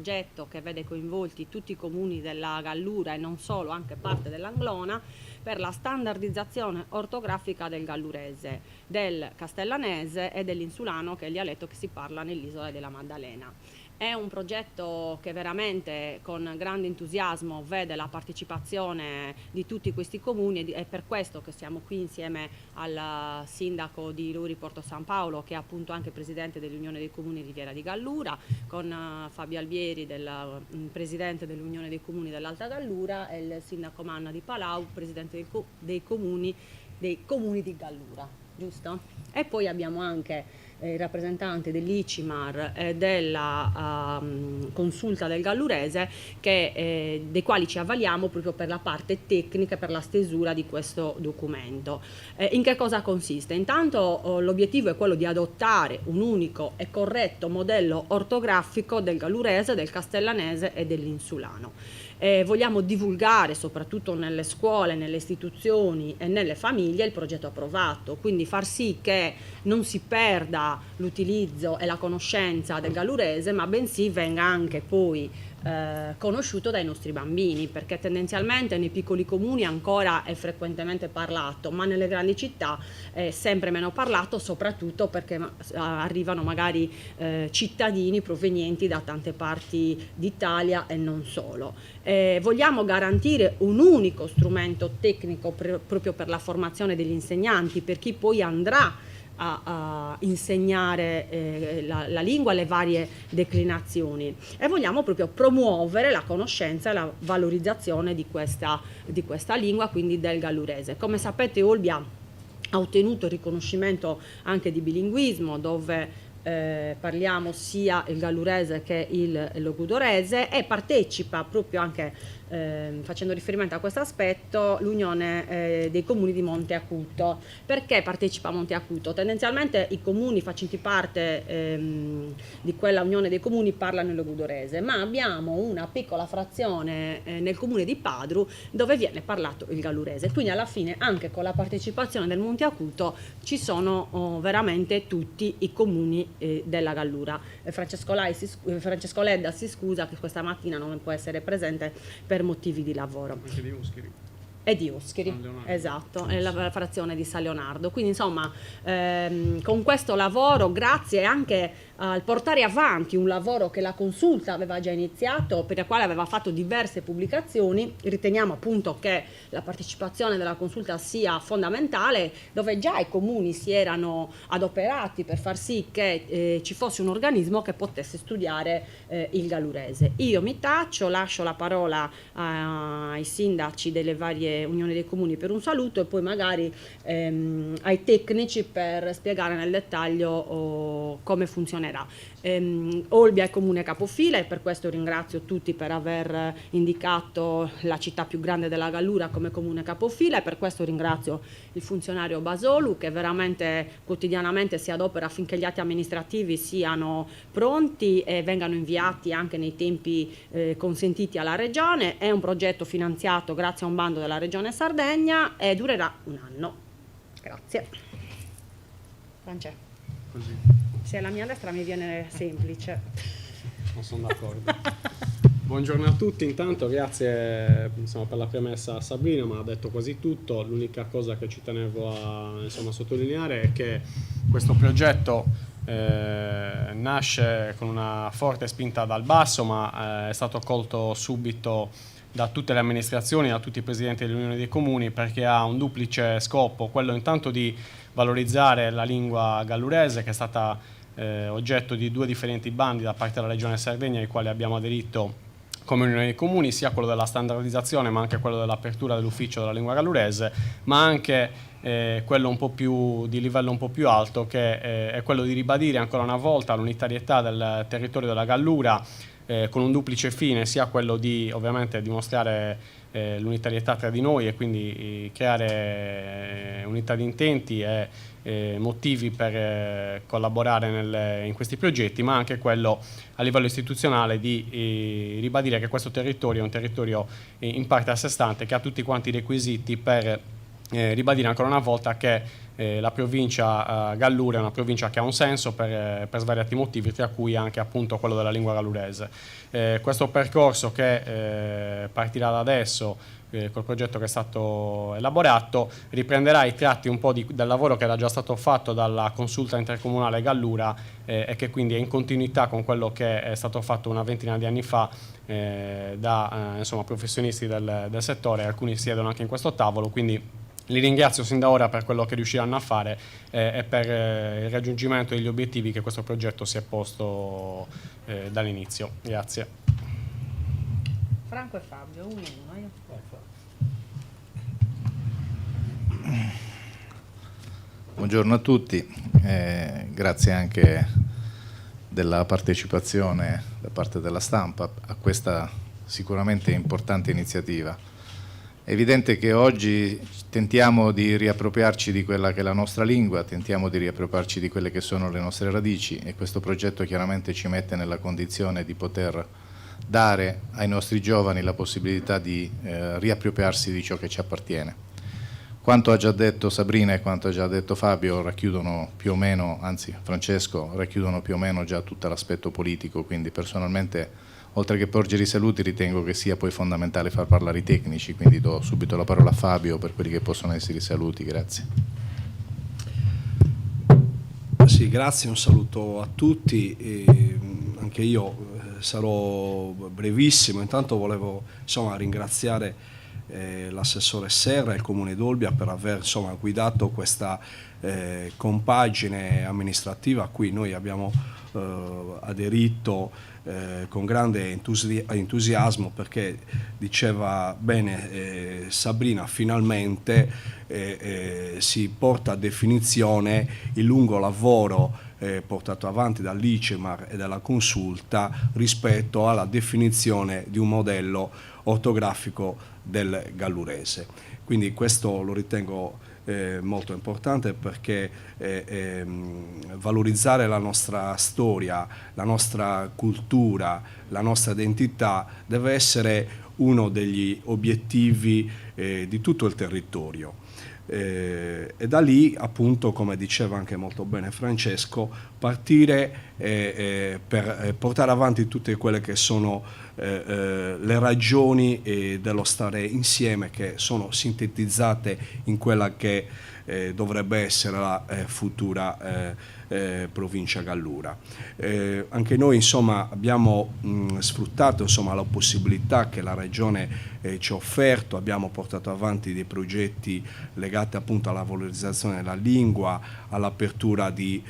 progetto che vede coinvolti tutti i comuni della Gallura e non solo, anche parte dell'Anglona, per la standardizzazione ortografica del gallurese, del castellanese e dell'insulano, che è il dialetto che si parla nell'isola della Maddalena. È un progetto che veramente con grande entusiasmo vede la partecipazione di tutti questi comuni ed è per questo che siamo qui insieme al sindaco di Luri Porto San Paolo, che è appunto anche presidente dell'Unione dei Comuni Riviera di Gallura, con Fabio Albieri, presidente dell'Unione dei Comuni dell'Alta Gallura, e il sindaco Manna di Palau, presidente dei comuni di Gallura, giusto? E poi abbiamo anche il rappresentante dell'ICIMAR e della consulta del gallurese, dei quali ci avvaliamo proprio per la parte tecnica, per la stesura di questo documento. In che cosa consiste? Intanto l'obiettivo è quello di adottare un unico e corretto modello ortografico del gallurese, del castellanese e dell'insulano. Vogliamo divulgare soprattutto nelle scuole, nelle istituzioni e nelle famiglie il progetto approvato, quindi far sì che non si perda l'utilizzo e la conoscenza del gallurese, ma bensì venga anche poi conosciuto dai nostri bambini, perché tendenzialmente nei piccoli comuni ancora è frequentemente parlato, ma nelle grandi città è sempre meno parlato, soprattutto perché arrivano magari cittadini provenienti da tante parti d'Italia e non solo. Vogliamo garantire un unico strumento tecnico proprio per la formazione degli insegnanti, per chi poi andrà a insegnare la lingua, le varie declinazioni, e vogliamo proprio promuovere la conoscenza e la valorizzazione di questa lingua, quindi del gallurese. Come sapete, Olbia ha ottenuto il riconoscimento anche di bilinguismo, dove parliamo sia il gallurese che il logudorese, e partecipa proprio anche facendo riferimento a questo aspetto l'Unione dei Comuni di Monte Acuto. Perché partecipa a Monte Acuto? Tendenzialmente i comuni facenti parte di quella Unione dei Comuni parlano il logudorese, ma abbiamo una piccola frazione nel comune di Padru dove viene parlato il gallurese, quindi alla fine anche con la partecipazione del Monte Acuto ci sono veramente tutti i comuni della Gallura. Francesco Ledda si scusa che questa mattina non può essere presente per motivi di lavoro. Anche di Oschiri. E di Oschiri, esatto, è la frazione di San Leonardo. Quindi insomma con questo lavoro, grazie anche al portare avanti un lavoro che la consulta aveva già iniziato, per il quale aveva fatto diverse pubblicazioni, riteniamo appunto che la partecipazione della consulta sia fondamentale, dove già i comuni si erano adoperati per far sì che ci fosse un organismo che potesse studiare il gallurese. Io mi taccio, lascio la parola ai sindaci delle varie Unioni dei Comuni per un saluto, e poi magari ai tecnici per spiegare nel dettaglio come funzionerà. Olbia è comune capofila, e per questo ringrazio tutti per aver indicato la città più grande della Gallura come comune capofila, e per questo ringrazio il funzionario Basolu, che veramente quotidianamente si adopera affinché gli atti amministrativi siano pronti e vengano inviati anche nei tempi consentiti alla Regione. È un progetto finanziato grazie a un bando della Regione Sardegna e durerà un anno. Grazie. Francesco. Così. Se è la mia destra mi viene semplice. Non sono d'accordo. Buongiorno a tutti, intanto grazie per la premessa a Sabrina, ma ha detto quasi tutto. L'unica cosa che ci tenevo a sottolineare è che questo progetto nasce con una forte spinta dal basso, ma è stato accolto subito da tutte le amministrazioni, da tutti i presidenti dell'Unione dei Comuni, perché ha un duplice scopo, quello intanto di valorizzare la lingua gallurese, che è stata oggetto di 2 differenti bandi da parte della Regione Sardegna, ai quali abbiamo aderito come Unione dei Comuni, sia quello della standardizzazione ma anche quello dell'apertura dell'ufficio della lingua gallurese, ma anche quello un po' più di livello un po' più alto, che è quello di ribadire ancora una volta l'unitarietà del territorio della Gallura, con un duplice fine, sia quello di ovviamente dimostrare l'unitarietà tra di noi e quindi creare unità di intenti e motivi per collaborare in questi progetti, ma anche quello a livello istituzionale di ribadire che questo territorio è un territorio in parte a sé stante, che ha tutti quanti i requisiti per ribadire ancora una volta che la provincia Gallura è una provincia che ha un senso per svariati motivi, tra cui anche appunto quello della lingua gallurese. Questo percorso che partirà da adesso col progetto che è stato elaborato riprenderà i tratti un po' del lavoro che era già stato fatto dalla consulta intercomunale Gallura e che quindi è in continuità con quello che è stato fatto una ventina di anni fa da insomma, professionisti del settore. Alcuni siedono anche in questo tavolo, quindi li ringrazio sin da ora per quello che riusciranno a fare e per il raggiungimento degli obiettivi che questo progetto si è posto dall'inizio. Grazie. Franco e Fabio, uno. Buongiorno a tutti, grazie anche della partecipazione da parte della stampa a questa sicuramente importante iniziativa. È evidente che oggi tentiamo di riappropriarci di quella che è la nostra lingua, tentiamo di riappropriarci di quelle che sono le nostre radici e questo progetto chiaramente ci mette nella condizione di poter dare ai nostri giovani la possibilità di riappropriarsi di ciò che ci appartiene. Quanto ha già detto Sabrina e quanto ha già detto Fabio racchiudono più o meno, anzi Francesco, racchiudono più o meno già tutto l'aspetto politico, quindi personalmente oltre che porgere i saluti ritengo che sia poi fondamentale far parlare i tecnici, quindi do subito la parola a Fabio per quelli che possono essere i saluti. Grazie. Sì, grazie, un saluto a tutti. E anche io sarò brevissimo. Intanto volevo ringraziare l'assessore Serra e il Comune d'Olbia per aver guidato questa compagine amministrativa a cui noi abbiamo aderito con grande entusiasmo, perché diceva bene Sabrina, finalmente si porta a definizione il lungo lavoro portato avanti dall'ICEMAR e dalla consulta rispetto alla definizione di un modello ortografico del gallurese. Quindi questo lo ritengo molto importante, perché valorizzare la nostra storia, la nostra cultura, la nostra identità deve essere uno degli obiettivi di tutto il territorio. E da lì, appunto, come diceva anche molto bene Francesco, partire per portare avanti tutte quelle che sono le ragioni dello stare insieme, che sono sintetizzate in quella che dovrebbe essere la futura provincia Gallura. Anche noi abbiamo sfruttato la possibilità che la Regione ci ha offerto, abbiamo portato avanti dei progetti legati appunto alla valorizzazione della lingua, all'apertura di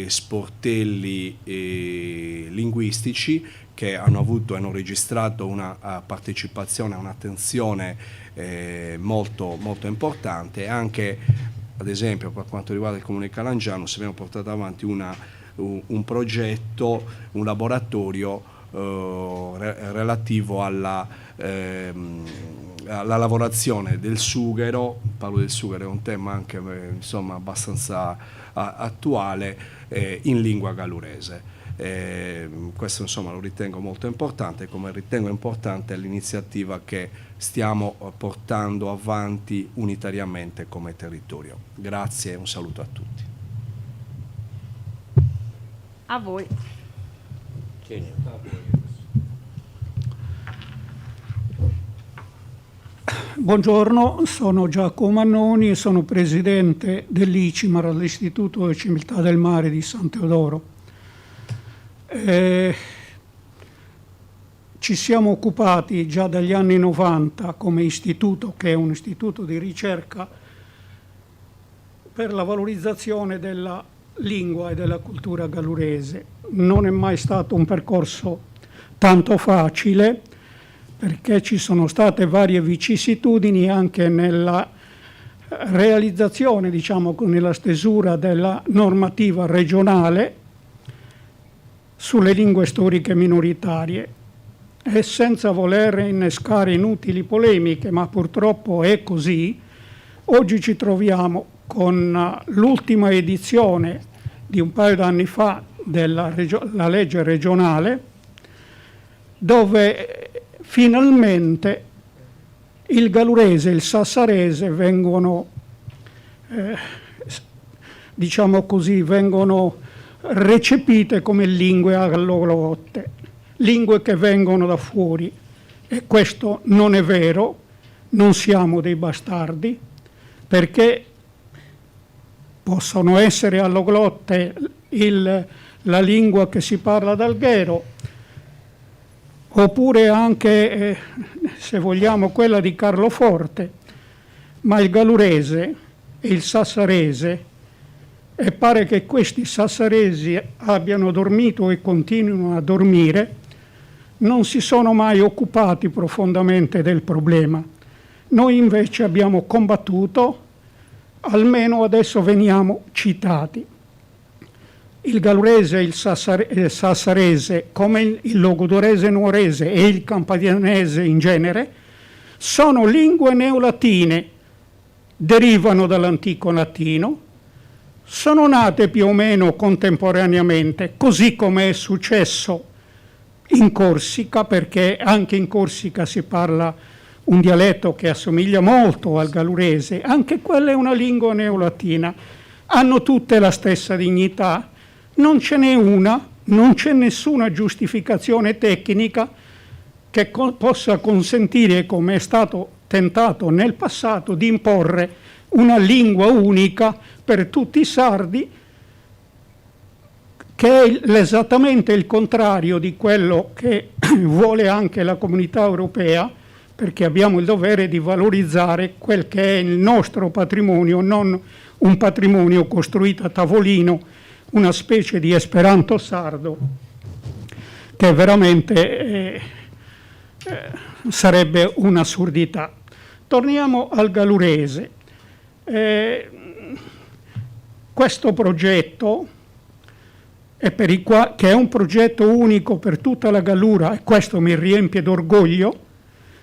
sportelli linguistici che hanno registrato una partecipazione, un'attenzione molto, molto importante. Anche ad esempio per quanto riguarda il Comune di Calangiano abbiamo portato avanti un progetto, un laboratorio relativo alla lavorazione del sughero. Parlo del sughero, è un tema anche abbastanza attuale, in lingua gallurese. Questo lo ritengo molto importante, come ritengo importante l'iniziativa che stiamo portando avanti unitariamente come territorio. Grazie e un saluto a tutti. A voi. Buongiorno, sono Giacomo Mannoni e sono presidente dell'ICIMAR all'Istituto di Civiltà del Mare di San Teodoro. Ci siamo occupati già dagli anni 90 come istituto, che è un istituto di ricerca per la valorizzazione della lingua e della cultura gallurese. Non è mai stato un percorso tanto facile, perché ci sono state varie vicissitudini anche nella realizzazione, nella stesura della normativa regionale sulle lingue storiche minoritarie. E senza voler innescare inutili polemiche, ma purtroppo è così, oggi ci troviamo con l'ultima edizione di un paio d'anni fa della la legge regionale, dove finalmente il gallurese e il sassarese vengono diciamo così, vengono recepite come lingue alloglotte, lingue che vengono da fuori, e questo non è vero, non siamo dei bastardi, perché possono essere alloglotte la lingua che si parla ad Alghero, oppure anche, se vogliamo, quella di Carloforte, ma il gallurese e il sassarese, e pare che questi sassaresi abbiano dormito e continuino a dormire, non si sono mai occupati profondamente del problema. Noi invece abbiamo combattuto, almeno adesso veniamo citati. Il gallurese e il sassarese, come il logudorese nuorese e il campanianese in genere, sono lingue neolatine, derivano dall'antico latino, sono nate più o meno contemporaneamente, così come è successo in Corsica, perché anche in Corsica si parla un dialetto che assomiglia molto al gallurese, anche quella è una lingua neolatina, hanno tutte la stessa dignità, non ce n'è una, non c'è nessuna giustificazione tecnica che possa consentire, come è stato tentato nel passato, di imporre una lingua unica per tutti i sardi, che è esattamente il contrario di quello che vuole anche la Comunità Europea, perché abbiamo il dovere di valorizzare quel che è il nostro patrimonio, non un patrimonio costruito a tavolino, una specie di Esperanto sardo, che veramente sarebbe un'assurdità. Torniamo al gallurese. Questo progetto, che è un progetto unico per tutta la Gallura, e questo mi riempie d'orgoglio,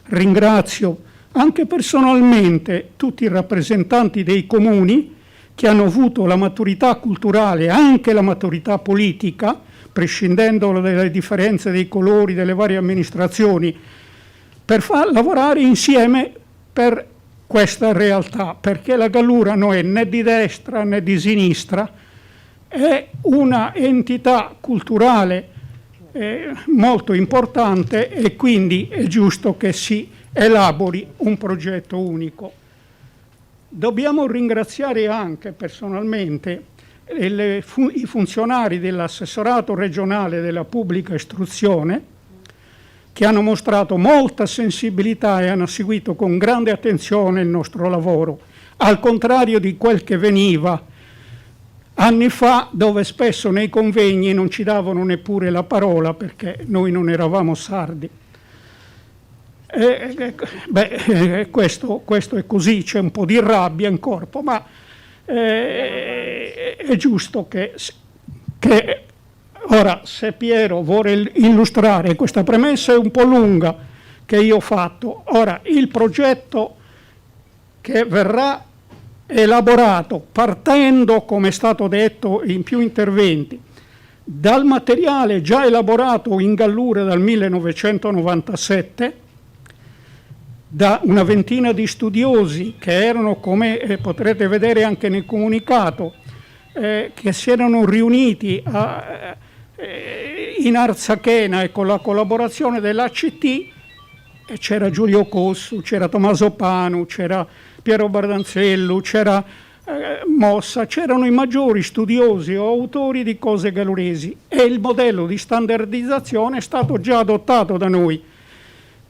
ringrazio anche personalmente tutti i rappresentanti dei comuni che hanno avuto la maturità culturale e anche la maturità politica, prescindendo dalle differenze dei colori delle varie amministrazioni, per far lavorare insieme per questa realtà, perché la Gallura non è né di destra né di sinistra, è una entità culturale molto importante, e quindi è giusto che si elabori un progetto unico. Dobbiamo ringraziare anche personalmente i funzionari dell'assessorato regionale della pubblica istruzione, che hanno mostrato molta sensibilità e hanno seguito con grande attenzione il nostro lavoro, al contrario di quel che veniva anni fa, dove spesso nei convegni non ci davano neppure la parola perché noi non eravamo sardi. Questo è così, c'è un po' di rabbia in corpo, ma è giusto che ora, se Piero vuole illustrare questa premessa, è un po' lunga che io ho fatto. Ora, il progetto che verrà elaborato partendo, come è stato detto in più interventi, dal materiale già elaborato in Gallura dal 1997, da una ventina di studiosi che erano, come potrete vedere anche nel comunicato, che si erano riuniti in Arzachena, e con la collaborazione dell'ACT, e c'era Giulio Cossu, c'era Tommaso Panu, c'era Piero Bardanzello, c'era Mossa, c'erano i maggiori studiosi o autori di cose galluresi, e il modello di standardizzazione è stato già adottato da noi.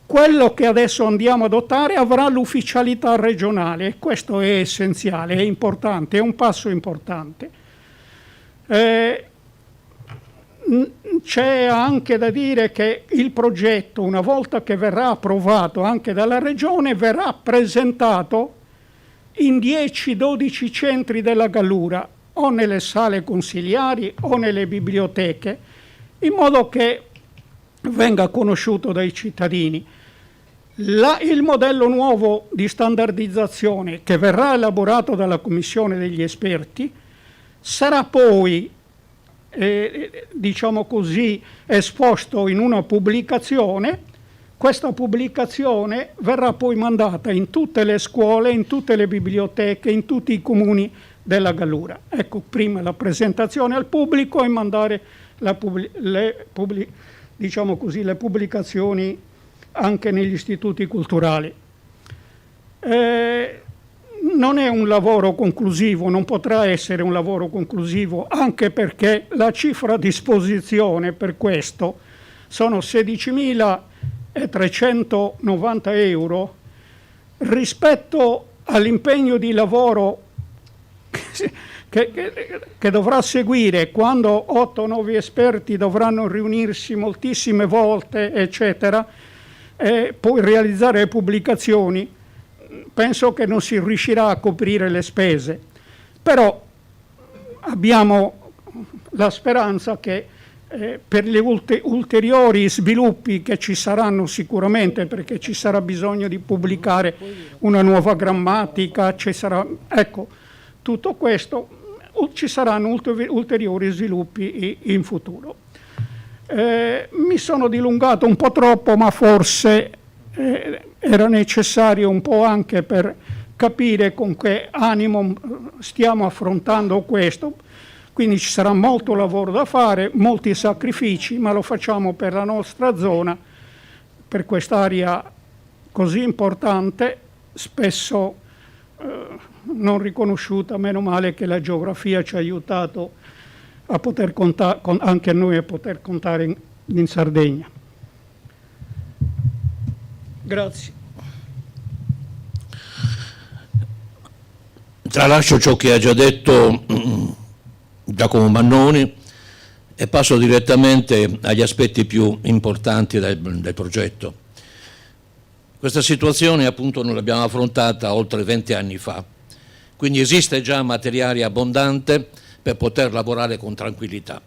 Quello che adesso andiamo ad adottare avrà l'ufficialità regionale, e questo è essenziale, è importante, è un passo importante. C'è anche da dire che il progetto, una volta che verrà approvato anche dalla Regione, verrà presentato in 10-12 centri della Gallura, o nelle sale consiliari o nelle biblioteche, in modo che venga conosciuto dai cittadini. Il modello nuovo di standardizzazione, che verrà elaborato dalla Commissione degli esperti, sarà poi diciamo così, esposto in una pubblicazione Questa pubblicazione verrà poi mandata in tutte le scuole, in tutte le biblioteche, in tutti i comuni della Gallura. Ecco, prima la presentazione al pubblico e mandare le pubblicazioni anche negli istituti culturali. Non è un lavoro conclusivo, non potrà essere un lavoro conclusivo, anche perché la cifra a disposizione per questo sono 16.390 euro rispetto all'impegno di lavoro che dovrà seguire quando 8-9 esperti dovranno riunirsi moltissime volte, eccetera, e poi realizzare le pubblicazioni. Penso che non si riuscirà a coprire le spese, però abbiamo la speranza che per gli ulteriori sviluppi che ci saranno sicuramente, perché ci sarà bisogno di pubblicare una nuova grammatica, ecco, tutto questo, ci saranno ulteriori sviluppi in futuro. Mi sono dilungato un po' troppo, ma forse era necessario un po' anche per capire con che animo stiamo affrontando questo. Quindi ci sarà molto lavoro da fare, molti sacrifici, ma lo facciamo per la nostra zona, per quest'area così importante, spesso non riconosciuta. Meno male che la geografia ci ha aiutato a poter contare, anche a noi a poter contare in Sardegna. Grazie. Tralascio ciò che ha già detto Giacomo Mannoni e passo direttamente agli aspetti più importanti del progetto. Questa situazione appunto noi l'abbiamo affrontata oltre 20 anni fa, quindi esiste già materiale abbondante per poter lavorare con tranquillità.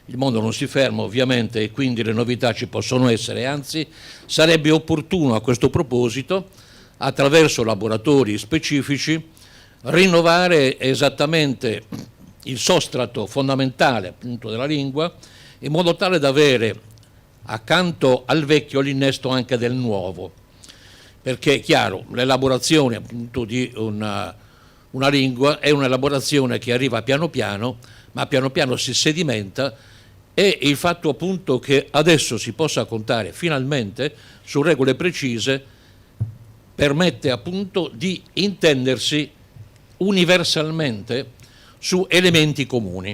Il mondo non si ferma ovviamente e quindi le novità ci possono essere, anzi sarebbe opportuno a questo proposito, attraverso laboratori specifici, rinnovare esattamente il sostrato fondamentale appunto della lingua, in modo tale da avere accanto al vecchio l'innesto anche del nuovo, perché è chiaro, l'elaborazione appunto di una lingua è un'elaborazione che arriva piano piano, ma piano piano si sedimenta, e il fatto appunto che adesso si possa contare finalmente su regole precise permette appunto di intendersi universalmente su elementi comuni.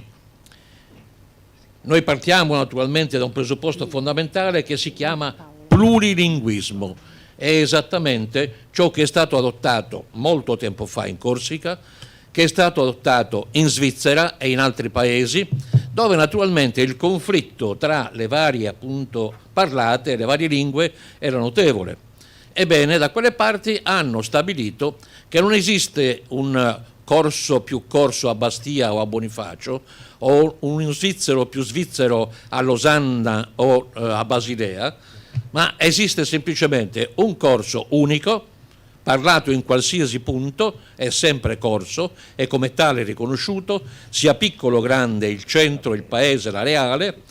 Noi partiamo naturalmente da un presupposto fondamentale che si chiama plurilinguismo. È esattamente ciò che è stato adottato molto tempo fa in Corsica, che è stato adottato in Svizzera e in altri paesi, dove naturalmente il conflitto tra le varie appunto parlate, le varie lingue era notevole. Ebbene, da quelle parti hanno stabilito che non esiste un corso più corso a Bastia o a Bonifacio, o un svizzero più svizzero a Losanna o a Basilea, ma esiste semplicemente un corso unico, parlato in qualsiasi punto, è sempre corso, e come tale riconosciuto, sia piccolo o grande il centro, il paese, l'areale,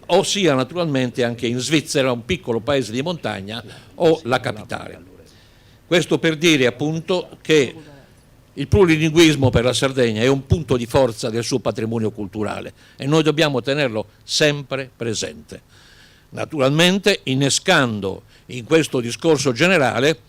o sia naturalmente anche in Svizzera un piccolo paese di montagna o la capitale. Questo per dire appunto che il plurilinguismo per la Sardegna è un punto di forza del suo patrimonio culturale e noi dobbiamo tenerlo sempre presente. Naturalmente innescando in questo discorso generale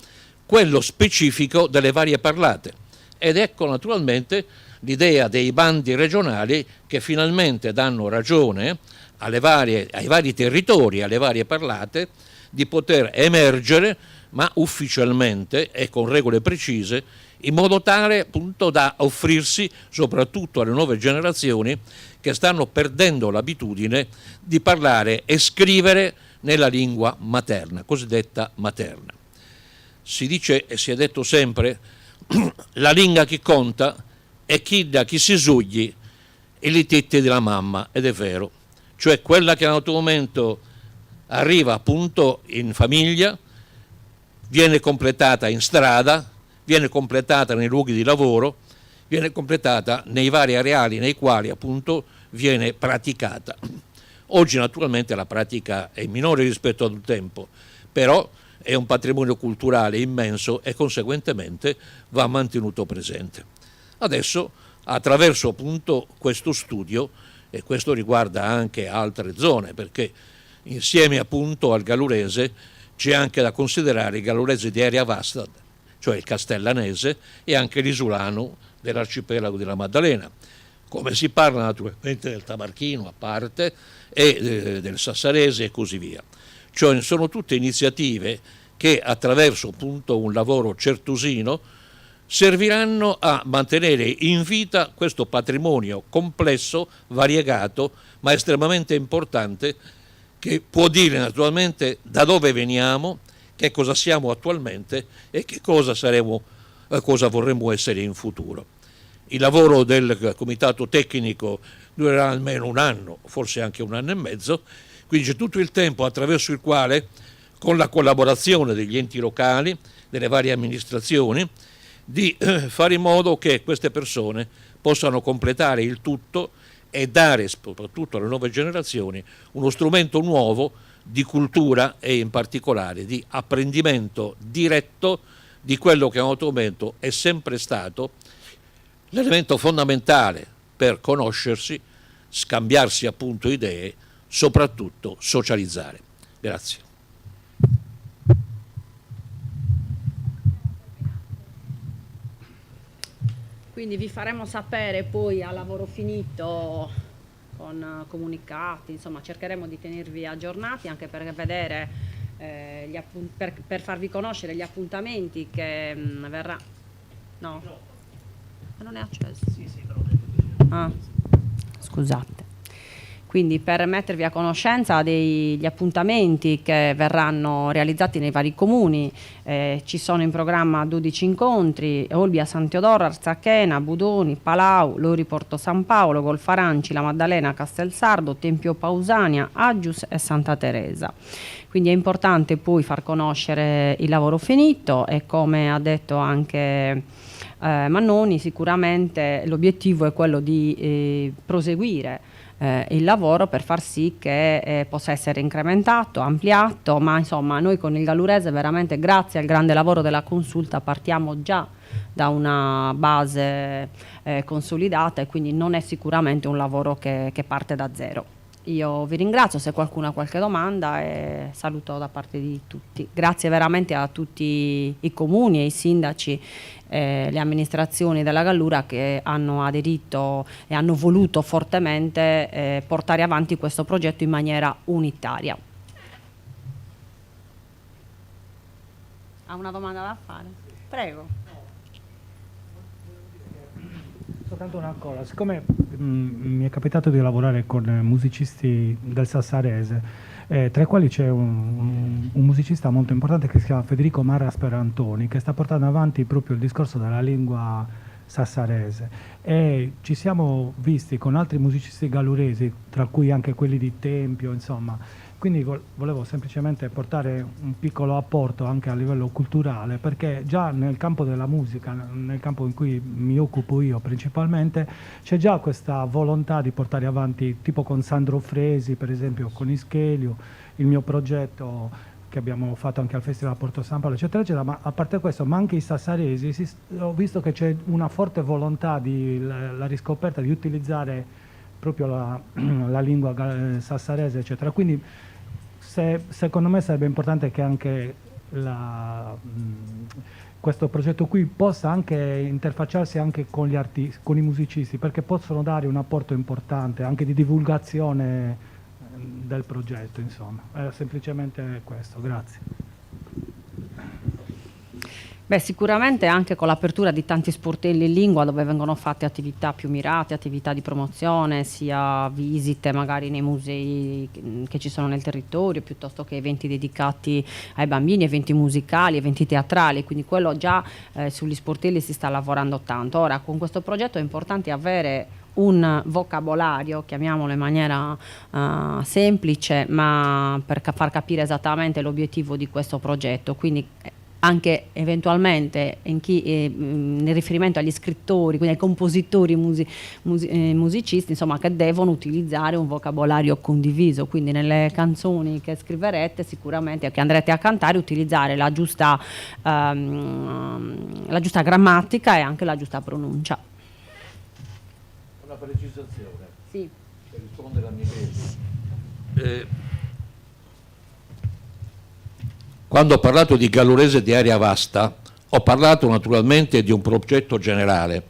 quello specifico delle varie parlate. Ed ecco naturalmente l'idea dei bandi regionali che finalmente danno ragione ai vari territori, alle varie parlate, di poter emergere, ma ufficialmente e con regole precise, in modo tale appunto da offrirsi soprattutto alle nuove generazioni che stanno perdendo l'abitudine di parlare e scrivere nella lingua materna, cosiddetta materna. Si dice e si è detto sempre la lingua che conta è quella che si sugli e li tetti della mamma, ed è vero, cioè quella che in un momento arriva appunto in famiglia, viene completata in strada, viene completata nei luoghi di lavoro, viene completata nei vari areali nei quali appunto viene praticata. Oggi naturalmente la pratica è minore rispetto ad un tempo, però è un patrimonio culturale immenso e conseguentemente va mantenuto presente. Adesso, attraverso appunto questo studio, e questo riguarda anche altre zone, perché insieme appunto al Gallurese c'è anche da considerare il Gallurese di area vasta, cioè il Castellanese, e anche l'isolano dell'arcipelago della Maddalena, come si parla naturalmente del Tamarchino a parte, e del Sassarese e così via. Cioè sono tutte iniziative che attraverso appunto un lavoro certosino serviranno a mantenere in vita questo patrimonio complesso, variegato, ma estremamente importante, che può dire naturalmente da dove veniamo, che cosa siamo attualmente e che cosa saremo, cosa vorremmo essere in futuro. Il lavoro del comitato tecnico durerà almeno un anno, forse anche un anno e mezzo, quindi c'è tutto il tempo attraverso il quale, con la collaborazione degli enti locali, delle varie amministrazioni, di fare in modo che queste persone possano completare il tutto e dare soprattutto alle nuove generazioni uno strumento nuovo di cultura e in particolare di apprendimento diretto di quello che a un momento è sempre stato l'elemento fondamentale per conoscersi, scambiarsi appunto idee, soprattutto socializzare. Grazie. Quindi vi faremo sapere poi a lavoro finito con comunicati, insomma cercheremo di tenervi aggiornati anche per vedere, per farvi conoscere gli appuntamenti che verrà. No? Ma non è acceso? Sì, però ah, scusate. Quindi per mettervi a conoscenza degli appuntamenti che verranno realizzati nei vari comuni, ci sono in programma 12 incontri: Olbia, San Teodoro, Arzachena, Budoni, Palau, Lori Porto San Paolo, Golfaranci, La Maddalena, Castelsardo, Tempio Pausania, Aggius e Santa Teresa. Quindi è importante poi far conoscere il lavoro finito e, come ha detto anche Mannoni, sicuramente l'obiettivo è quello di proseguire il lavoro per far sì che possa essere incrementato, ampliato, ma insomma noi con il Gallurese veramente, grazie al grande lavoro della Consulta, partiamo già da una base consolidata, e quindi non è sicuramente un lavoro che parte da zero. Io vi ringrazio, se qualcuno ha qualche domanda, e saluto da parte di tutti. Grazie veramente a tutti i comuni e i sindaci, le amministrazioni della Gallura, che hanno aderito e hanno voluto fortemente portare avanti questo progetto in maniera unitaria. Ha una domanda da fare? Prego. Soltanto una cosa, siccome mi è capitato di lavorare con musicisti del Sassarese, tra i quali c'è un musicista molto importante che si chiama Federico Mara Sperantoni, che sta portando avanti proprio il discorso della lingua sassarese, e ci siamo visti con altri musicisti galluresi, tra cui anche quelli di Tempio, insomma. Quindi volevo semplicemente portare un piccolo apporto anche a livello culturale, perché già nel campo della musica, nel campo in cui mi occupo io principalmente, c'è già questa volontà di portare avanti, tipo con Sandro Fresi, per esempio, con Ischelio, il mio progetto che abbiamo fatto anche al Festival Porto San Paolo, eccetera, eccetera. Ma a parte questo, ma anche i sassaresi, ho visto che c'è una forte volontà di la riscoperta di utilizzare proprio la lingua sassarese, eccetera. Quindi secondo me sarebbe importante che anche questo progetto qui possa anche interfacciarsi anche con gli artisti, con i musicisti, perché possono dare un apporto importante anche di divulgazione del progetto, insomma. È semplicemente questo, grazie. Beh, sicuramente anche con l'apertura di tanti sportelli in lingua, dove vengono fatte attività più mirate, attività di promozione, sia visite magari nei musei che ci sono nel territorio, piuttosto che eventi dedicati ai bambini, eventi musicali, eventi teatrali, quindi quello già sugli sportelli si sta lavorando tanto. Ora, con questo progetto è importante avere un vocabolario, chiamiamolo in maniera semplice, ma per far capire esattamente l'obiettivo di questo progetto. Quindi anche eventualmente nel riferimento agli scrittori, quindi ai compositori musicisti, insomma, che devono utilizzare un vocabolario condiviso, quindi nelle canzoni che scriverete sicuramente, che andrete a cantare, utilizzare la giusta grammatica e anche la giusta pronuncia. Una precisazione. Sì. Per rispondere a Michele. Quando ho parlato di Gallurese di area vasta, ho parlato naturalmente di un progetto generale,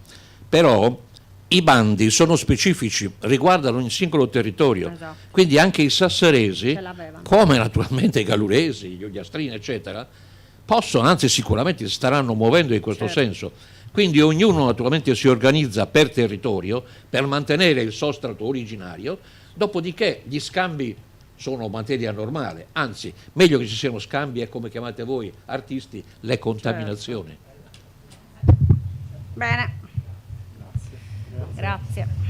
però i bandi sono specifici, riguardano un singolo territorio, esatto. Quindi anche i sassaresi, Ce l'avevano. come naturalmente i galluresi, gli ogliastrini, eccetera, possono, anzi sicuramente si staranno muovendo in questo certo. senso. Quindi ognuno naturalmente si organizza per territorio, per mantenere il sostrato originario, dopodiché gli scambi sono materia normale, anzi meglio che ci siano scambi e, come chiamate voi artisti, le contaminazioni. Bene. Grazie.